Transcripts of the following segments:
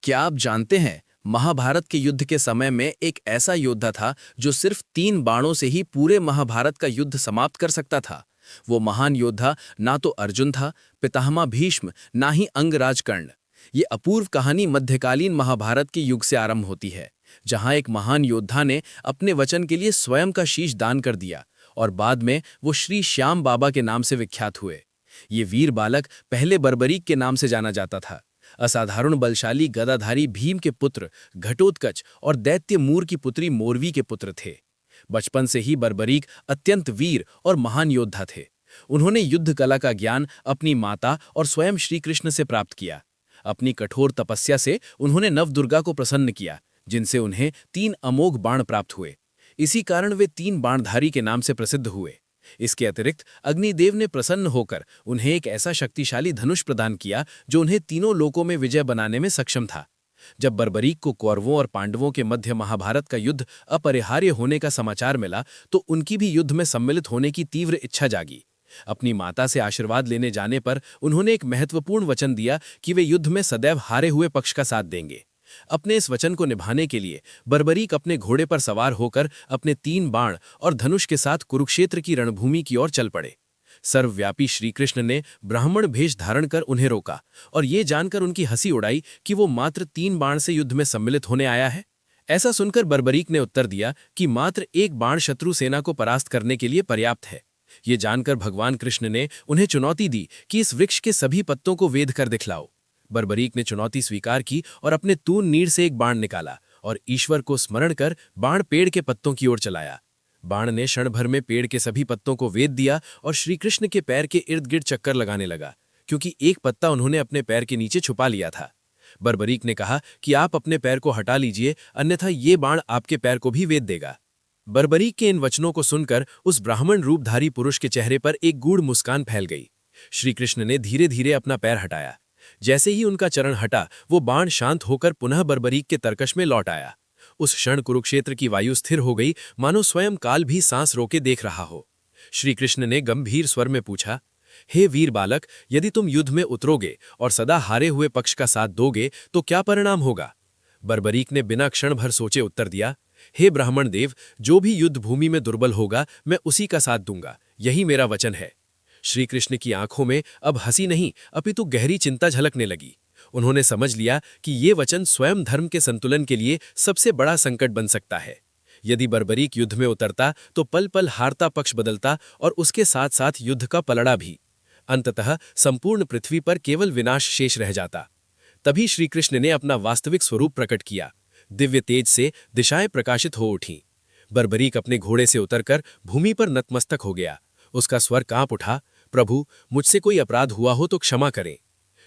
क्या आप जानते हैं, महाभारत के युद्ध के समय में एक ऐसा योद्धा था जो सिर्फ 3 बाणों से ही पूरे महाभारत का युद्ध समाप्त कर सकता था। वो महान योद्धा ना तो अर्जुन था, पितामह भीष्म, ना ही अंगराज कर्ण। ये अपूर्व कहानी मध्यकालीन महाभारत के युग से आरंभ होती है, जहां एक महान योद्धा ने अपने वचन के लिए स्वयं का शीश दान कर दिया और बाद में वो श्री श्याम बाबा के नाम से विख्यात हुए। ये वीर बालक पहले बर्बरीक के नाम से जाना जाता था। असाधारण बलशाली गदाधारी भीम के पुत्र घटोत्कच और दैत्य मूर की पुत्री मोरवी के पुत्र थे। बचपन से ही बर्बरीक अत्यंत वीर और महान योद्धा थे। उन्होंने युद्ध कला का ज्ञान अपनी माता और स्वयं श्री कृष्ण से प्राप्त किया। अपनी कठोर तपस्या से उन्होंने नवदुर्गा को प्रसन्न किया, जिनसे उन्हें 3 अमोघ बाण प्राप्त हुए। इसी कारण वे 3 बाणधारी के नाम से प्रसिद्ध हुए। इसके अतिरिक्त अग्निदेव ने प्रसन्न होकर उन्हें एक ऐसा शक्तिशाली धनुष प्रदान किया जो उन्हें तीनों लोकों में विजय बनाने में सक्षम था। जब बर्बरीक को कौरवों और पांडवों के मध्य महाभारत का युद्ध अपरिहार्य होने का समाचार मिला तो उनकी भी युद्ध में सम्मिलित होने की तीव्र इच्छा जागी। अपनी माता से आशीर्वाद लेने जाने पर उन्होंने एक महत्वपूर्ण वचन दिया कि वे युद्ध में सदैव हारे हुए पक्ष का साथ देंगे। अपने इस वचन को निभाने के लिए बर्बरीक अपने घोड़े पर सवार होकर अपने 3 बाण और धनुष के साथ कुरुक्षेत्र की रणभूमि की ओर चल पड़े। सर्वव्यापी श्रीकृष्ण ने ब्राह्मण भेष धारण कर उन्हें रोका और ये जानकर उनकी हंसी उड़ाई कि वो मात्र 3 बाण से युद्ध में सम्मिलित होने आया है। ऐसा सुनकर बर्बरीक ने उत्तर दिया कि मात्र 1 बाण शत्रु सेना को परास्त करने के लिए पर्याप्त है। ये जानकर भगवान कृष्ण ने उन्हें चुनौती दी कि इस वृक्ष के सभी पत्तों को वेद कर दिखलाओ। बर्बरीक ने चुनौती स्वीकार की और अपने तून नीड़ से एक बाण निकाला और ईश्वर को स्मरण कर बाण पेड़ के पत्तों की ओर चलाया। बाण ने क्षण भर में पेड़ के सभी पत्तों को वेद दिया और श्रीकृष्ण के पैर के इर्द गिर्द चक्कर लगाने लगा, क्योंकि एक पत्ता उन्होंने अपने पैर के नीचे छुपा लिया था। बर्बरीक ने कहा कि आप अपने पैर को हटा लीजिए, अन्यथा ये बाण आपके पैर को भी वेद देगा। बर्बरीक के इन वचनों को सुनकर उस ब्राह्मण रूपधारी पुरुष के चेहरे पर एक गूढ़ मुस्कान फैल गई। श्रीकृष्ण ने धीरे धीरे अपना पैर हटाया। जैसे ही उनका चरण हटा, वो बाण शांत होकर पुनः बर्बरीक के तरकश में लौट आया। उस क्षण कुरुक्षेत्र की वायु स्थिर हो गई, मानो स्वयं काल भी सांस रोके देख रहा हो। श्रीकृष्ण ने गंभीर स्वर में पूछा, हे वीर बालक, यदि तुम युद्ध में उतरोगे और सदा हारे हुए पक्ष का साथ दोगे तो क्या परिणाम होगा? बर्बरीक ने बिना क्षण भर सोचे उत्तर दिया, हे ब्राह्मण देव, जो भी युद्ध भूमि में दुर्बल होगा मैं उसी का साथ दूंगा, यही मेरा वचन है। श्रीकृष्ण की आंखों में अब हंसी नहीं अपितु गहरी चिंता झलकने लगी। उन्होंने समझ लिया कि ये वचन स्वयं धर्म के संतुलन के लिए सबसे बड़ा संकट बन सकता है। यदि बर्बरीक युद्ध में उतरता तो पल पल हारता पक्ष बदलता और उसके साथ साथ युद्ध का पलड़ा भी। अंततः संपूर्ण पृथ्वी पर केवल विनाश शेष रह जाता। तभी श्रीकृष्ण ने अपना वास्तविक स्वरूप प्रकट किया। दिव्य तेज से दिशाएं प्रकाशित हो उठीं। बर्बरीक अपने घोड़े से उतरकर भूमि पर नतमस्तक हो गया। उसका स्वर कांप उठा, प्रभु, मुझसे कोई अपराध हुआ हो तो क्षमा करें।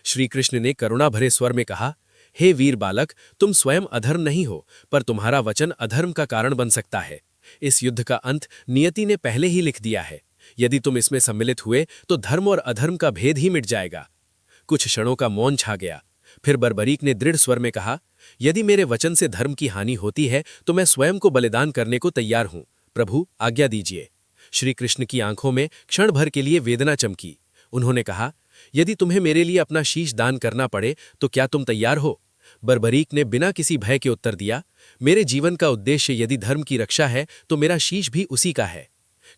श्रीकृष्ण ने करुणा भरे स्वर में कहा, हे वीर बालक, तुम स्वयं अधर्म नहीं हो, पर तुम्हारा वचन अधर्म का कारण बन सकता है। इस युद्ध का अंत नियति ने पहले ही लिख दिया है। यदि तुम इसमें सम्मिलित हुए तो धर्म और अधर्म का भेद ही मिट जाएगा। कुछ क्षणों का मौन छा गया। फिर बर्बरीक ने दृढ़ स्वर में कहा, यदि मेरे वचन से धर्म की हानि होती है तो मैं स्वयं को बलिदान करने को तैयार हूं। प्रभु, आज्ञा दीजिए। श्रीकृष्ण की आंखों में क्षण भर के लिए वेदना चमकी। उन्होंने कहा, यदि तुम्हें मेरे लिए अपना शीश दान करना पड़े तो क्या तुम तैयार हो? बर्बरीक ने बिना किसी भय के उत्तर दिया, मेरे जीवन का उद्देश्य यदि धर्म की रक्षा है तो मेरा शीश भी उसी का है।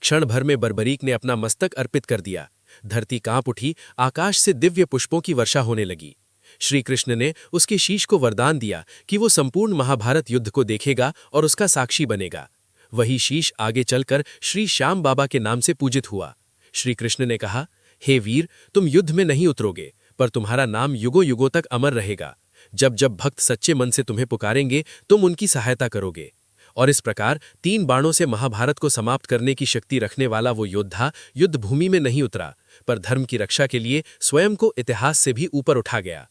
क्षण भर में बर्बरीक ने अपना मस्तक अर्पित कर दिया। धरती कांप उठी, आकाश से दिव्य पुष्पों की वर्षा होने लगी। श्रीकृष्ण ने उसके शीश को वरदान दिया कि वो संपूर्ण महाभारत युद्ध को देखेगा और उसका साक्षी बनेगा। वही शीश आगे चलकर श्री श्याम बाबा के नाम से पूजित हुआ। श्रीकृष्ण ने कहा, हे वीर, तुम युद्ध में नहीं उतरोगे, पर तुम्हारा नाम युगों युगों तक अमर रहेगा। जब जब भक्त सच्चे मन से तुम्हें पुकारेंगे तुम उनकी सहायता करोगे। और इस प्रकार 3 बाणों से महाभारत को समाप्त करने की शक्ति रखने वाला वो योद्धा युद्ध भूमि में नहीं उतरा, पर धर्म की रक्षा के लिए स्वयं को इतिहास से भी ऊपर उठा गया।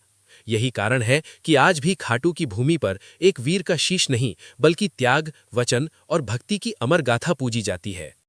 यही कारण है कि आज भी खाटू की भूमि पर एक वीर का शीश नहीं बल्कि त्याग, वचन और भक्ति की अमर गाथा पूजी जाती है।